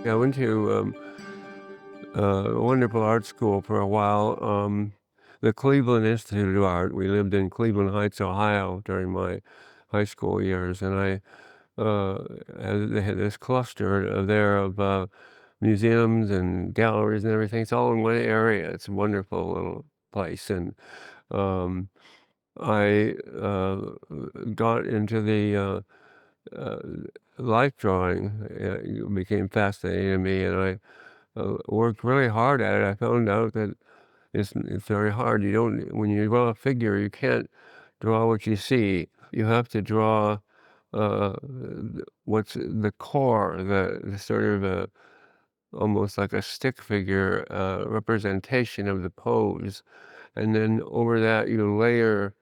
I went to a wonderful art school for a while, the Cleveland Institute of Art. We lived in Cleveland Heights, Ohio during my high school years, and they had this cluster there of museums and galleries and everything. It's all in one area. It's a wonderful little place, and um, I got into the uh, life drawing. It became fascinating to me, and I worked really hard at it. I found out that it's very hard. You don't when you draw a figure, you can't draw what you see. You have to draw what's the core, the sort of almost like a stick figure representation of the pose, and then over that you layer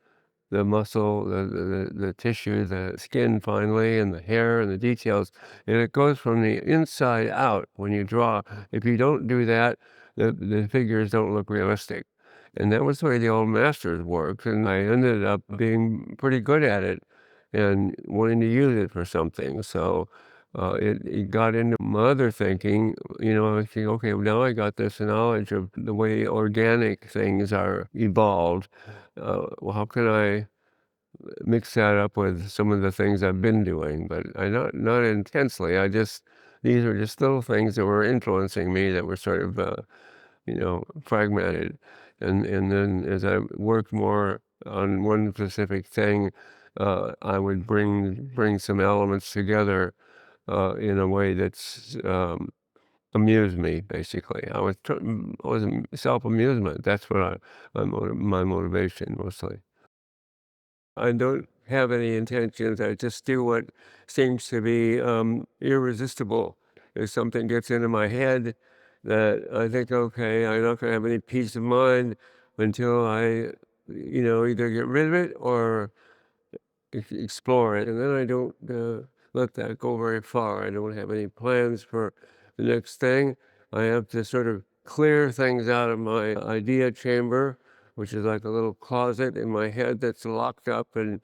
the muscle, the tissue, the skin finally, and the hair and the details. And it goes from the inside out when you draw. If you don't do that, the figures don't look realistic. And that was the way the old masters worked. And I ended up being pretty good at it and wanting to use it for something. So it got into my other thinking. I think, okay, well, now I got this knowledge of the way organic things are evolved. Well, how can I mix that up with some of the things I've been doing? But I not intensely. These are just little things that were influencing me that were sort of fragmented. And then as I worked more on one specific thing, I would bring some elements together in a way that's amused me. Basically, I was self amusement. That's what my motivation mostly. I don't have any intentions. I just do what seems to be irresistible. If something gets into my head that I think, okay, I'm not going to have any peace of mind until I, either get rid of it or explore it. And then I don't let that go very far. I don't have any plans for the next thing. I have to sort of clear things out of my idea chamber, which is like a little closet in my head that's locked up and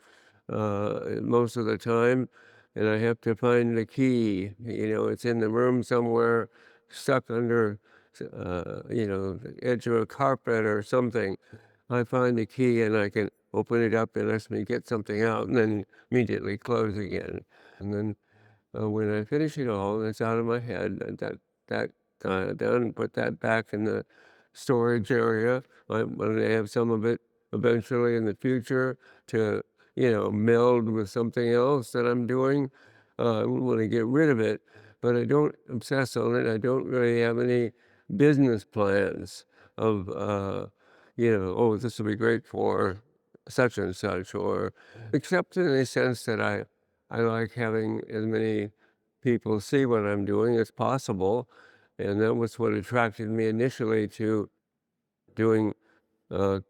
most of the time. And I have to find the key. It's in the room somewhere, stuck under, the edge of a carpet or something. I find the key and I can open it up and lets me get something out and then immediately close again. And then when I finish it all, it's out of my head. And that done, put that back in the storage area. I'm going to have some of it eventually in the future to, meld with something else that I'm doing. I want to get rid of it, but I don't obsess on it. I don't really have any business plans of, oh, this will be great for such and such, or except in the sense that I like having as many people see what I'm doing as possible. And that was what attracted me initially to doing uh,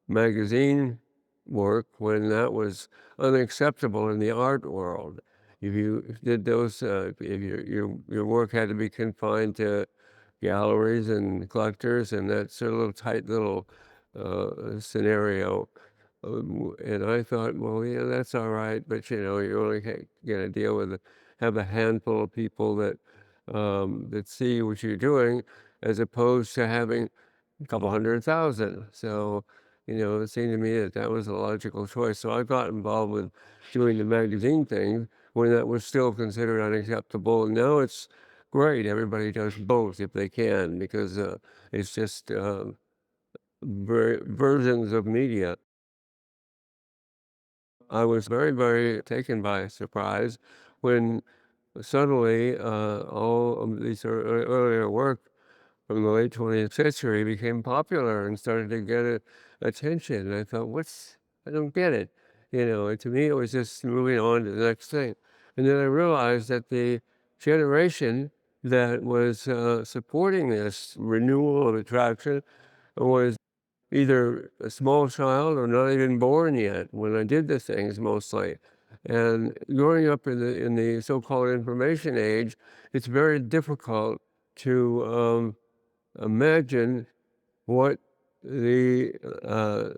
magazine work when that was unacceptable in the art world. If you did those, if your work had to be confined to galleries and collectors and that sort of little tight little scenario. And I thought, well, yeah, that's all right, but you only get to deal with have a handful of people that see what you're doing, as opposed to having a couple 100,000. So, it seemed to me that that was a logical choice. So I got involved with doing the magazine thing when that was still considered unacceptable. And now it's great. Everybody does both if they can, because it's just versions of media. I was very, very taken by surprise when suddenly all of these earlier work from the late 20th century became popular and started to get attention. And I thought, I don't get it. To me, it was just moving on to the next thing. And then I realized that the generation that was supporting this renewal of attraction was either a small child or not even born yet when I did the things mostly. And growing up in the so-called information age, it's very difficult to imagine what the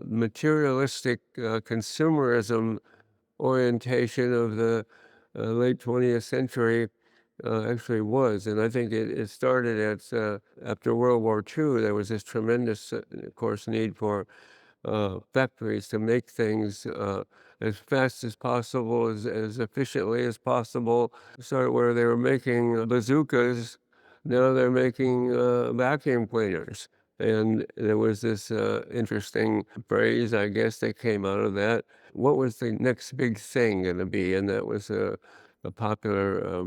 materialistic consumerism orientation of the late 20th century actually was. And I think it started after World War II. There was this tremendous, of course, need for factories to make things as fast as possible, as efficiently as possible. Started where they were making bazookas, now they're making vacuum cleaners. And there was this interesting phrase, I guess, that came out of that. What was the next big thing going to be? And that was a popular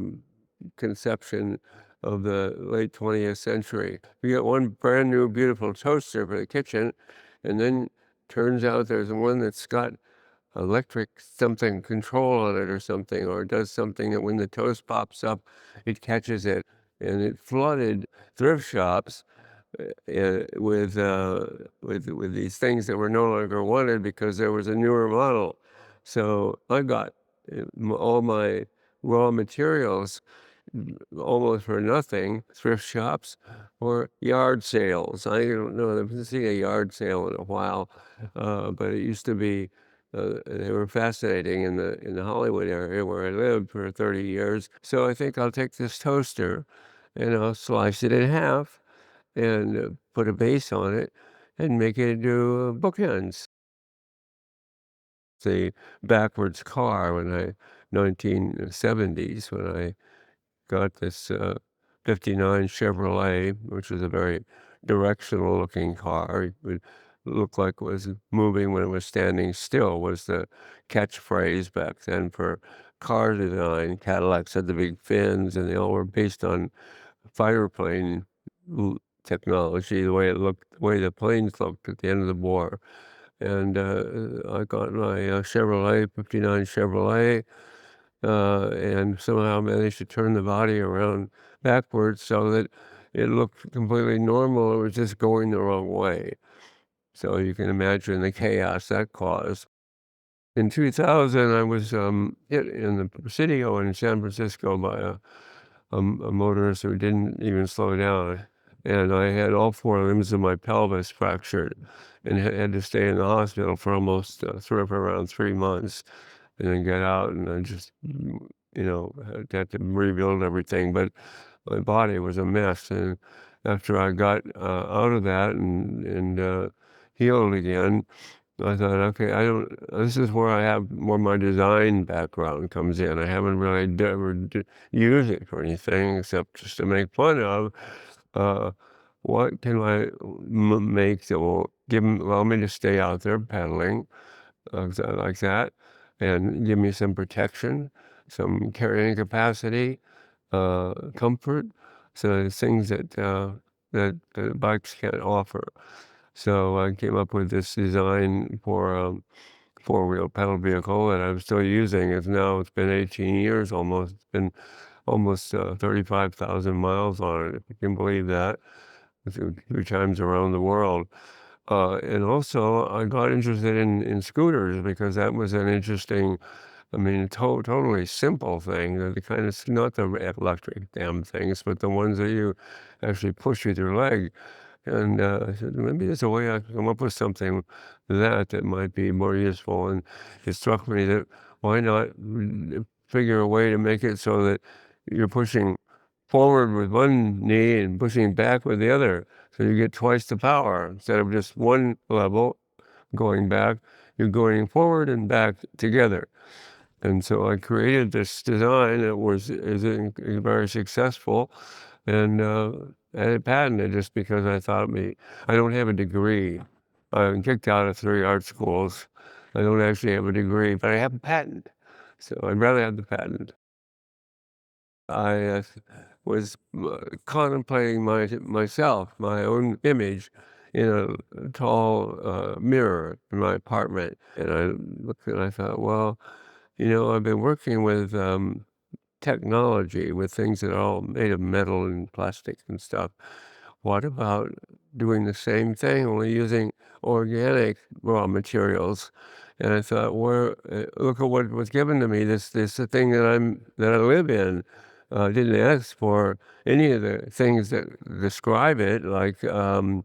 conception of the late 20th century. You get one brand new, beautiful toaster for the kitchen, and then turns out there's one that's got electric something control on it or something, or does something that when the toast pops up, it catches it. And it flooded thrift shops with these things that were no longer wanted because there was a newer model. So I got all my raw materials almost for nothing, thrift shops or yard sales. I don't know, I haven't seen a yard sale in a while, but it used to be, they were fascinating in the Hollywood area where I lived for 30 years. So I think I'll take this toaster and I'll slice it in half and put a base on it and make it into bookends. The backwards car when 1970s when I got this 59 Chevrolet, which was a very directional looking car. It would look like it was moving when it was standing still was the catchphrase back then for car design. Cadillacs had the big fins and they all were based on fighter plane technology, the way it looked, the way the planes looked at the end of the war. And I got my Chevrolet, 59 Chevrolet, and somehow managed to turn the body around backwards so that it looked completely normal. It was just going the wrong way. So you can imagine the chaos that caused. In 2000, I was hit in the Presidio in San Francisco by a motorist who didn't even slow down. And I had all four limbs of my pelvis fractured and had to stay in the hospital for almost around 3 months and then get out and then just, had to rebuild everything. But my body was a mess. And after I got out of that and healed again, I thought, okay, this is where my design background comes in. I haven't really ever used it for anything except just to make fun of. Uh, what can I make that will allow me to stay out there pedaling like that and give me some protection, some carrying capacity, comfort, so things that bikes can't offer. So I came up with this design for four-wheel pedal vehicle that I'm still using. It's been 18 years almost. It's been almost 35,000 miles on it, if you can believe that, three times around the world. And also, I got interested in scooters because that was an interesting, I mean, totally simple thing. The kind of, not the electric damn things, but the ones that you actually push with your leg. And I said, maybe there's a way I can come up with something that might be more useful. And it struck me that why not figure a way to make it so that you're pushing forward with one knee and pushing back with the other. So you get twice the power. Instead of just one level going back, you're going forward and back together. And so I created this design that is very successful, and I had it patented just because I thought I don't have a degree. I'm kicked out of 3 art schools. I don't actually have a degree, but I have a patent. So I'd rather have the patent. I was contemplating myself, my own image, in a tall mirror in my apartment. And I looked and I thought, well, I've been working with technology, with things that are all made of metal and plastic and stuff. What about doing the same thing, only using organic raw materials? And I thought, look at what was given to me. This thing that I live in. I didn't ask for any of the things that describe it, like being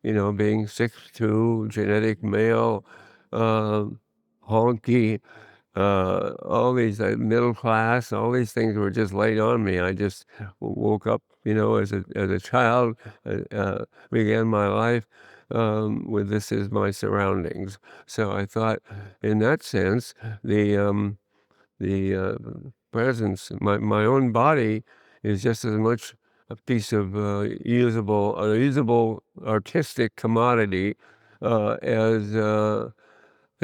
6'2", genetic male, honky, all these middle class, all these things were just laid on me. I just woke up, as a child, began my life with this as my surroundings. So I thought, in that sense, the presence, my own body is just as much a piece of usable artistic commodity as the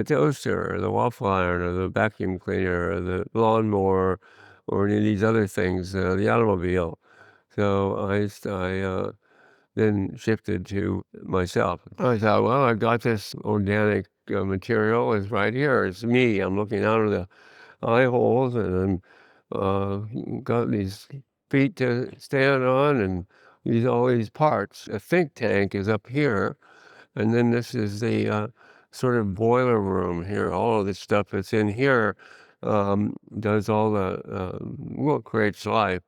toaster or the waffle iron or the vacuum cleaner or the lawnmower or any of these other things, the automobile. So I then shifted to myself. I thought, well, I've got this organic material. It's right here. It's me. I'm looking out of the eye holes, and I'm got these feet to stand on, and all these parts. A think tank is up here, and then this is the sort of boiler room here. All of the stuff that's in here does all creates life.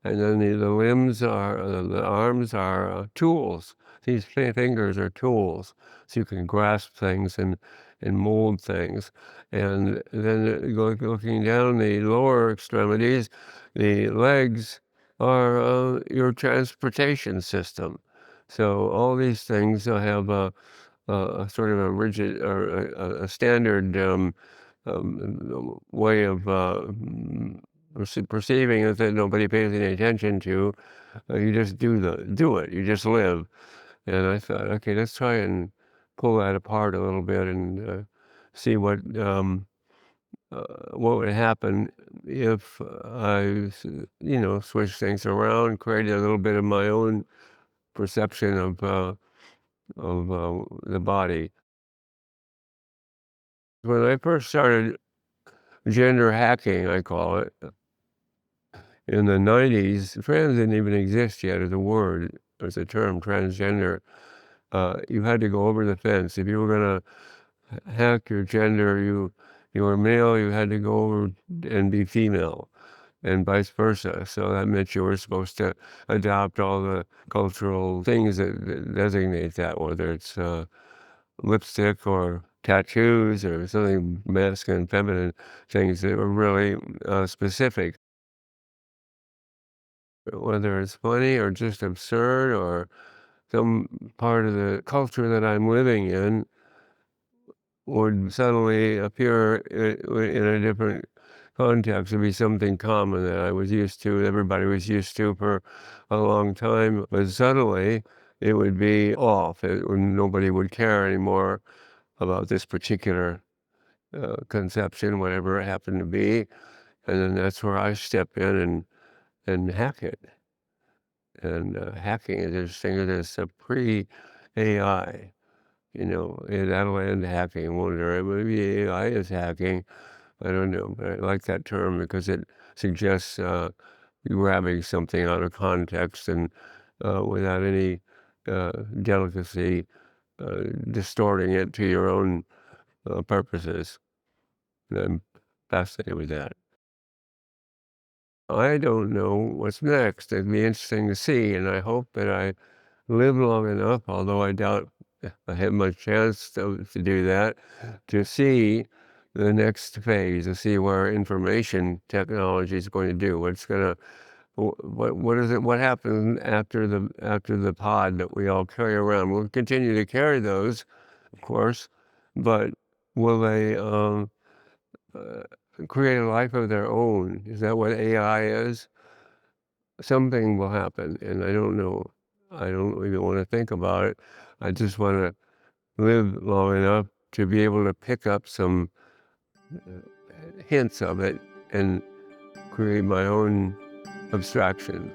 And then the limbs are, the arms are tools. These fingers are tools, so you can grasp things and mold things. And then looking down the lower extremities, the legs are your transportation system. So all these things have a sort of a rigid or a standard way of perceiving it that nobody pays any attention to. You just do it. You just live. And I thought, okay, let's try and pull that apart a little bit and see what would happen if I, switched things around, created a little bit of my own perception of the body. When I first started gender hacking, I call it, in the 90s, trans didn't even exist yet as a word, as a term, transgender. You had to go over the fence. If you were going to hack your gender, you were male, you had to go over and be female, and vice versa. So that meant you were supposed to adopt all the cultural things that designate that, whether it's lipstick or tattoos or something masculine, feminine, things that were really specific. Whether it's funny or just absurd or some part of the culture that I'm living in would suddenly appear in a different context. It'd be something common that I was used to, everybody was used to for a long time, but suddenly it would be off. Nobody would care anymore about this particular conception, whatever it happened to be. And then that's where I step in and hack it. And hacking is interesting. It is a pre-AI, that'll end hacking, won't it? Maybe AI is hacking. I don't know, but I like that term because it suggests grabbing something out of context and without any delicacy, distorting it to your own purposes. And I'm fascinated with that. I don't know what's next. It'd be interesting to see, and I hope that I live long enough, although I doubt I have much chance to do that, to see the next phase, to see where information technology is going to do. What is it? What happens after the pod that we all carry around? We'll continue to carry those, of course, but will they uh, create a life of their own? Is that what AI is? Something will happen, and I don't know. I don't even want to think about it. I just want to live long enough to be able to pick up some hints of it and create my own abstraction.